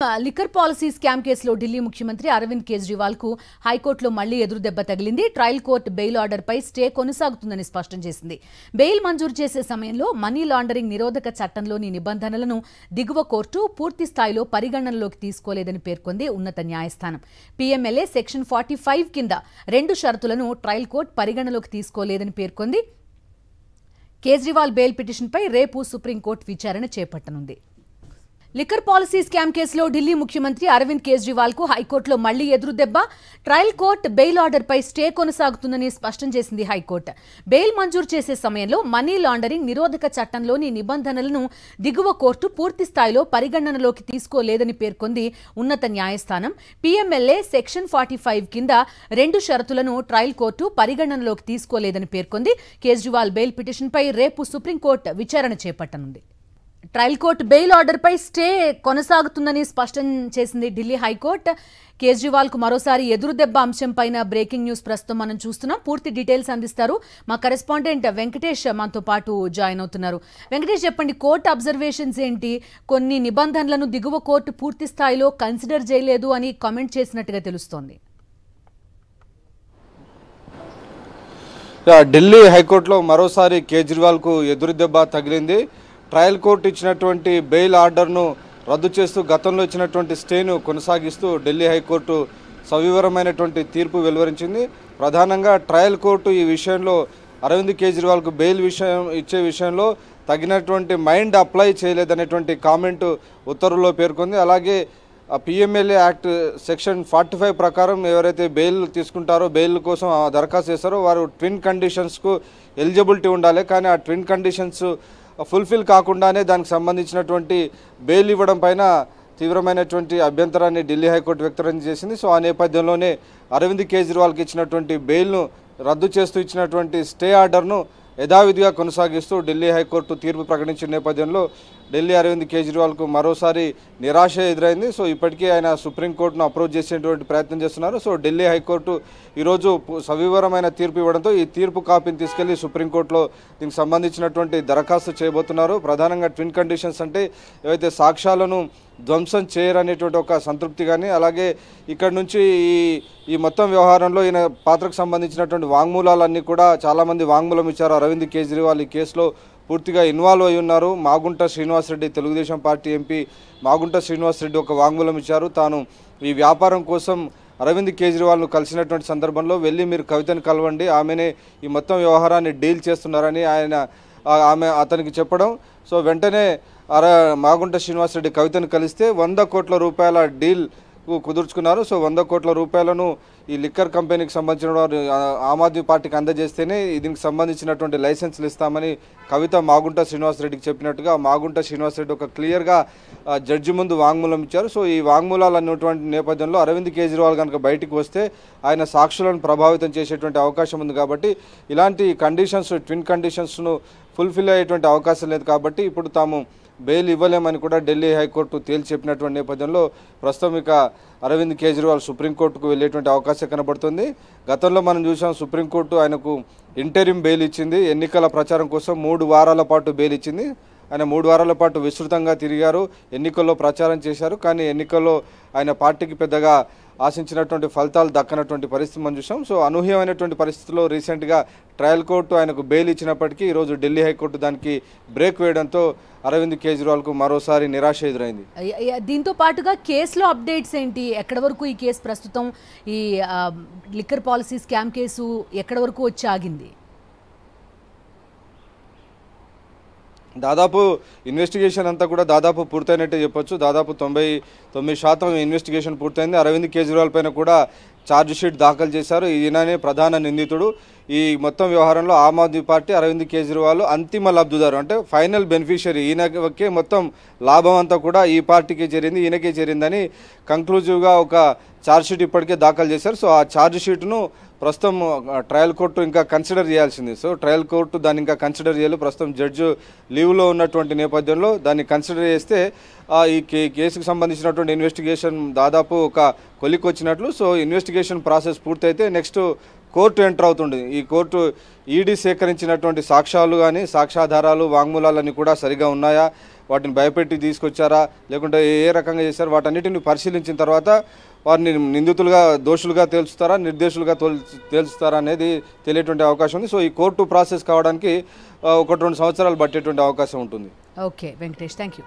Liquor policy scam కేసులో ఢిల్లీ ముఖ్యమంత్రి అరవింద్ కేజ్రీవాల్ కు హైకోర్టులో మళ్లీ ఎదురుదెబ్బ తగిలింది. ట్రయల్ కోర్టు బెయిల్ ఆర్డర్ పై స్టే కొనసాగుతుందని స్పష్టం చేసింది. బెయిల్ మంజూరు చేసే సమయంలో మనీ లాండరింగ్ నిరోధక చట్టంలోని నిబంధనలను దిగువ కోర్టు పూర్తి స్థాయిలో పరిగణనలోకి తీసుకోలేదని పేర్కొంది ఉన్నత న్యాయస్థానం. పీఎంఎల్ఏ సెక్షన్ 45 కింద 2 షరతులను ట్రయల్ కోర్టు పరిగణనలోకి తీసుకోలేదని పేర్కొంది. కేజ్రీవాల్ బెయిల్ పిటిషన్పై రేపు సుప్రీంకోర్టు విచారణ చేపట్టనుంది. లిక్కర్ పాలసీ స్కామ్ కేసులో ఢిల్లీ ముఖ్యమంత్రి అరవింద్ కేజ్రీవాల్ కు హైకోర్టులో మళ్లీ ఎదురుదెబ్బ. ట్రయల్ కోర్టు బెయిల్ ఆర్డర్ పై స్టే కొనసాగుతుందని స్పష్టం చేసింది హైకోర్టు. బెయిల్ మంజూరు చేసే సమయంలో మనీ లాండరింగ్ నిరోధక చట్టంలోని నిబంధనలను దిగువ కోర్టు పూర్తి స్థాయిలో పరిగణనలోకి తీసుకోలేదని పేర్కొంది ఉన్నత న్యాయస్థానం. పీఎంఎల్ఏ సెక్షన్ 45 కింద 2 షరతులను ట్రయల్ కోర్టు పరిగణనలోకి తీసుకోలేదని పేర్కొంది. కేజ్రీవాల్ బెయిల్ పిటిషన్పై రేపు సుప్రీంకోర్టు విచారణ చేపట్టనుంది. ట్రయల్ కోర్టు బెయిల్ ఆర్డర్ పై స్టే కొనసాగుతుందని స్పష్టం చేసింది ఢిల్లీ హైకోర్టు. కేజ్రీవాల్ కు మరోసారి ఎదురుదెబ్బ అంశంపైన బ్రేకింగ్ న్యూస్ ప్రస్తుతం మనం చూస్తున్నాం. పూర్తి డీటెయిల్స్ అందిస్తారు మా కరెస్పాండెంట్ వెంకటేష్ మనతో పాటు జాయిన్ అవుతున్నారు. వెంకటేష్, చెప్పండి, కోర్టు అబ్జర్వేషన్స్ ఏంటి? కొన్ని నిబంధనలను దిగువ కోర్టు పూర్తి స్థాయిలో కన్సిడర్ చేయలేదు అని కామెంట్ చేసినట్టుగా తెలుస్తోంది. ఢిల్లీ హైకోర్టులో మరోసారి కేజ్రీవాల్ కు ఎదురుదెబ్బ తగిలింది. ట్రయల్ కోర్టు ఇచ్చినటువంటి బెయిల్ ఆర్డర్ను రద్దు చేస్తూ గతంలో ఇచ్చినటువంటి స్టేను కొనసాగిస్తూ ఢిల్లీ హైకోర్టు సవివరమైనటువంటి తీర్పు వెలువరించింది. ప్రధానంగా ట్రయల్ కోర్టు ఈ విషయంలో అరవింద్ కేజ్రీవాల్కు బెయిల్ ఇచ్చే విషయంలో తగినటువంటి మైండ్ అప్లై చేయలేదనేటువంటి కామెంటు ఉత్తర్వుల్లో పేర్కొంది. అలాగే పీఎంఎల్ఏ యాక్ట్ సెక్షన్ 45 ప్రకారం ఎవరైతే బెయిల్ తీసుకుంటారో, బెయిల్ కోసం దరఖాస్తు చేస్తారో వారు ట్విన్ కండిషన్స్కు ఎలిజిబిలిటీ ఉండాలి. కానీ ఆ ట్విన్ కండిషన్స్ ఫుల్ఫిల్ కాకుండానే దానికి సంబంధించినటువంటి బెయిల్ ఇవ్వడం పైన తీవ్రమైనటువంటి అభ్యంతరాన్ని ఢిల్లీ హైకోర్టు వ్యక్తం చేసింది. సో ఆ నేపథ్యంలోనే అరవింద్ కేజ్రీవాల్కి ఇచ్చినటువంటి బెయిల్ను రద్దు చేస్తూ ఇచ్చినటువంటి స్టే ఆర్డర్ను యథావిధిగా కొనసాగిస్తూ ఢిల్లీ హైకోర్టు తీర్పు ప్రకటించిన నేపథ్యంలో ఢిల్లీ అరవింద్ కేజ్రీవాల్కు మరోసారి నిరాశ ఎదురైంది. సో ఇప్పటికే ఆయన సుప్రీంకోర్టును అప్రోచ్ చేసేటువంటి ప్రయత్నం చేస్తున్నారు. సో ఢిల్లీ హైకోర్టు ఈరోజు సవివరమైన తీర్పు ఇవ్వడంతో ఈ తీర్పు కాపీని తీసుకెళ్లి సుప్రీంకోర్టులో దీనికి సంబంధించినటువంటి దరఖాస్తు చేయబోతున్నారు. ప్రధానంగా ట్విన్ కండిషన్స్ అంటే ఏవైతే సాక్ష్యాలను ధ్వంసం చేయరనేటువంటి ఒక సంతృప్తి కానీ, అలాగే ఇక్కడ నుంచి ఈ మొత్తం వ్యవహారంలో ఈయన పాత్రకు సంబంధించినటువంటి వాంగ్మూలాలన్నీ కూడా చాలామంది వాంగ్మూలం ఇచ్చారు. అరవింద్ కేజ్రీవాల్ ఈ కేసులో పూర్తిగా ఇన్వాల్వ్ అయి ఉన్నారు. మాగుంట శ్రీనివాసరెడ్డి, తెలుగుదేశం పార్టీ ఎంపీ మాగుంట శ్రీనివాసరెడ్డి ఒక వాంగ్మూలం ఇచ్చారు. తాను ఈ వ్యాపారం కోసం అరవింద్ కేజ్రీవాల్ను కలిసినటువంటి సందర్భంలో వెళ్ళి మీరు కవితను కలవండి, ఆమెనే ఈ మొత్తం వ్యవహారాన్ని డీల్ చేస్తున్నారని ఆమె అతనికి చెప్పడం. సో వెంటనే మాగుంట శ్రీనివాసరెడ్డి కవితను కలిస్తే 100 కోట్ల రూపాయల డీల్ కుదుర్చుకున్నారు. సో 100 కోట్ల రూపాయలను ఈ లిక్కర్ కంపెనీకి సంబంధించిన వారు ఆమ్ ఆద్మీ పార్టీకి అందజేస్తేనే దీనికి సంబంధించినటువంటి లైసెన్సులు ఇస్తామని కవిత మాగుంట శ్రీనివాసరెడ్డికి చెప్పినట్టుగా మాగుంట శ్రీనివాసరెడ్డి ఒక క్లియర్గా జడ్జి ముందు వాంగ్మూలం ఇచ్చారు. సో ఈ వాంగ్మూలాలు అన్నటువంటి నేపథ్యంలో అరవింద్ కేజ్రీవాల్ కనుక బయటికి వస్తే ఆయన సాక్షులను ప్రభావితం చేసేటువంటి అవకాశం ఉంది. కాబట్టి ఇలాంటి కండిషన్స్, ట్విన్ కండిషన్స్ను ఫుల్ఫిల్ అయ్యేటువంటి అవకాశం లేదు. కాబట్టి ఇప్పుడు తాము బెయిల్ ఇవ్వలేమని కూడా ఢిల్లీ హైకోర్టు తేల్చి చెప్పినటువంటి నేపథ్యంలో ప్రస్తుతం ఇక అరవింద్ కేజ్రీవాల్ సుప్రీంకోర్టుకు వెళ్ళేటువంటి అవకాశం కనబడుతుంది. గతంలో మనం చూసాం, సుప్రీంకోర్టు ఆయనకు ఇంటరిమ్ బెయిల్ ఇచ్చింది. ఎన్నికల ప్రచారం కోసం 3 వారాల పాటు బెయిల్ ఇచ్చింది. ఆయన 3 వారాల పాటు విస్తృతంగా తిరిగారు, ఎన్నికల్లో ప్రచారం చేశారు. కానీ ఎన్నికల్లో ఆయన పార్టీకి పెద్దగా ఆశించినటువంటి ఫలితాలు దక్కనటువంటి పరిస్థితి మనం చూసాం. సో అనూహ్యమైనటువంటి పరిస్థితుల్లో రీసెంట్గా ట్రయల్ కోర్టు ఆయనకు బెయిల్ ఇచ్చినప్పటికీ ఈరోజు ఢిల్లీ హైకోర్టు దానికి బ్రేక్ వేయడంతో అరవింద్ కేజ్రీవాల్కు మరోసారి నిరాశ ఎదురైంది. దీంతో పాటుగా కేసులో అప్డేట్స్ ఏంటి? ఎక్కడి వరకు ఈ కేసు ప్రస్తుతం, ఈ లిక్కర్ పాలసీ స్కామ్ కేసు ఎక్కడి వరకు వచ్చి ఆగింది? దాదాపు ఇన్వెస్టిగేషన్ అంతా కూడా దాదాపు పూర్తయినట్టే చెప్పొచ్చు. దాదాపు 99% ఇన్వెస్టిగేషన్ పూర్తయింది. అరవింద్ కేజ్రీవాల్ పైన కూడా ఛార్జ్ షీట్ దాఖలు చేశారు. ఈయననే ప్రధాన నిందితుడు. ఈ మొత్తం వ్యవహారంలో ఆమ్ ఆద్మీ పార్టీ, అరవింద్ కేజ్రీవాల్ అంతిమ లబ్ధిదారు, అంటే ఫైనల్ బెనిఫిషియరీ. ఈయనకే మొత్తం లాభం అంతా కూడా ఈ పార్టీకి చేరింది, ఈయనకే చేరిందని కంక్లూజివ్గా ఒక ఛార్జ్ షీట్ ఇప్పటికే దాఖలు చేశారు. సో ఆ ఛార్జ్ షీట్ను ప్రస్తుతం ట్రయల్ కోర్టు ఇంకా కన్సిడర్ చేయాల్సింది. సో ట్రయల్ కోర్టు దాన్ని ఇంకా కన్సిడర్ చేయాలి. ప్రస్తుతం జడ్జి లీవ్లో ఉన్నటువంటి నేపథ్యంలో దాన్ని కన్సిడర్ చేస్తే ఈ కేసుకు సంబంధించినటువంటి ఇన్వెస్టిగేషన్ దాదాపు ఒక కొలికి వచ్చినట్లు. సో ఇన్వెస్టిగేషన్ ప్రాసెస్ పూర్తయితే నెక్స్ట్ కోర్టు ఎంటర్ అవుతుంది. ఈ కోర్టు ఈడీ సేకరించినటువంటి సాక్ష్యాలు కానీ సాక్ష్యాధారాలు వాంగ్మూలాలన్నీ కూడా సరిగా ఉన్నాయా, వాటిని భయపెట్టి తీసుకొచ్చారా లేకుంటే ఏ రకంగా చేశారు వాటన్నిటిని పరిశీలించిన తర్వాత వారిని నిందితులుగా దోషులుగా తేల్చుతారా నిర్దోషులుగా తేల్చుతారా అనేది తెలియటువంటి అవకాశం ఉంది. సో ఈ కోర్టు ప్రాసెస్ కావడానికి 1-2 సంవత్సరాలు పట్టేటువంటి అవకాశం ఉంటుంది. Okay Venkatesh, thank you.